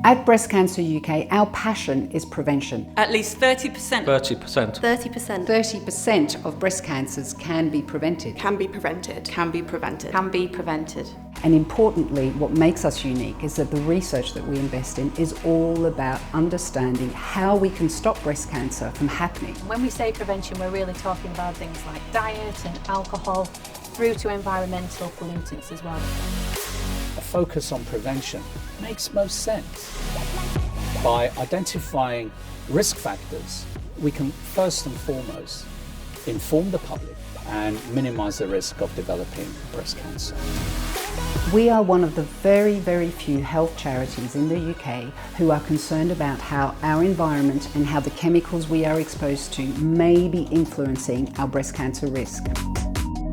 At Breast Cancer UK, our passion is prevention. At least 30%. 30%. 30%. 30% of breast cancers can be prevented. Can be prevented. Can be prevented. Can be prevented. And importantly, what makes us unique is that the research that we invest in is all about understanding how we can stop breast cancer from happening. When we say prevention, we're really talking about things like diet and alcohol, through to environmental pollutants as well. A focus on prevention makes most sense. By identifying risk factors, we can first and foremost inform the public and minimize the risk of developing breast cancer. We are one of the very, very few health charities in the UK who are concerned about how our environment and how the chemicals we are exposed to may be influencing our breast cancer risk.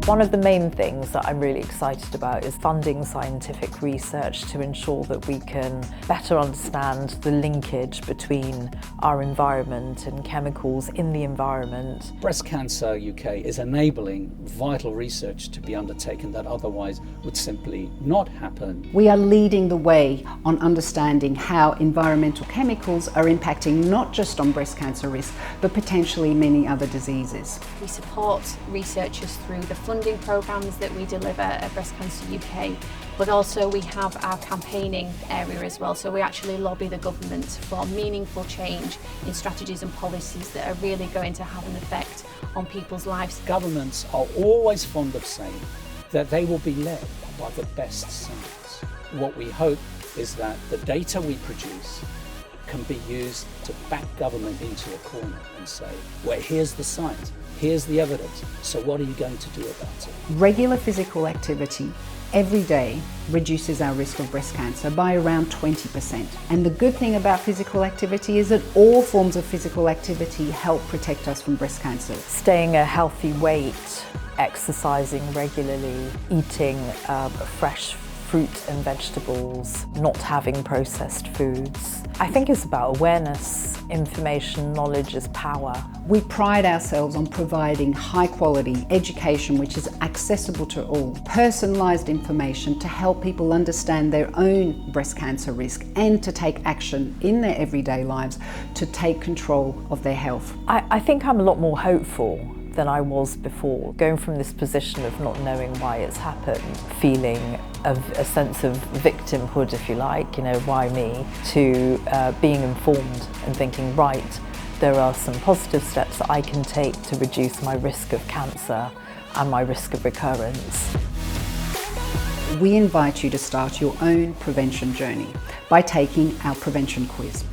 One of the main things that I'm really excited about is funding scientific research to ensure that we can better understand the linkage between our environment and chemicals in the environment. Breast Cancer UK is enabling vital research to be undertaken that otherwise would simply not happen. We are leading the way on understanding how environmental chemicals are impacting not just on breast cancer risk, but potentially many other diseases. We support researchers through the funding programmes that we deliver at Breast Cancer UK, but also we have our campaigning area as well. So we actually lobby the government for meaningful change in strategies and policies that are really going to have an effect on people's lives. Governments are always fond of saying that they will be led by the best science. What we hope is that the data we produce can be used to back government into a corner and say, well, here's the science, here's the evidence, so what are you going to do about it? Regular physical activity every day reduces our risk of breast cancer by around 20%. And the good thing about physical activity is that all forms of physical activity help protect us from breast cancer. Staying a healthy weight, exercising regularly, eating fresh fruit and vegetables, not having processed foods. I think it's about awareness, information, knowledge is power. We pride ourselves on providing high quality education which is accessible to all, personalised information to help people understand their own breast cancer risk and to take action in their everyday lives to take control of their health. I think I'm a lot more hopeful than I was before. Going from this position of not knowing why it's happened, feeling a sense of victimhood, if you like, why me, to being informed and thinking, right, there are some positive steps that I can take to reduce my risk of cancer and my risk of recurrence. We invite you to start your own prevention journey by taking our prevention quiz.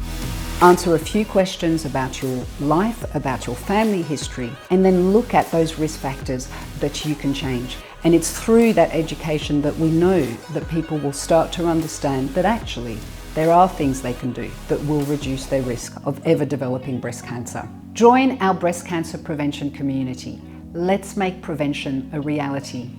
Answer a few questions about your life, about your family history, and then look at those risk factors that you can change. And it's through that education that we know that people will start to understand that actually there are things they can do that will reduce their risk of ever developing breast cancer. Join our breast cancer prevention community. Let's make prevention a reality.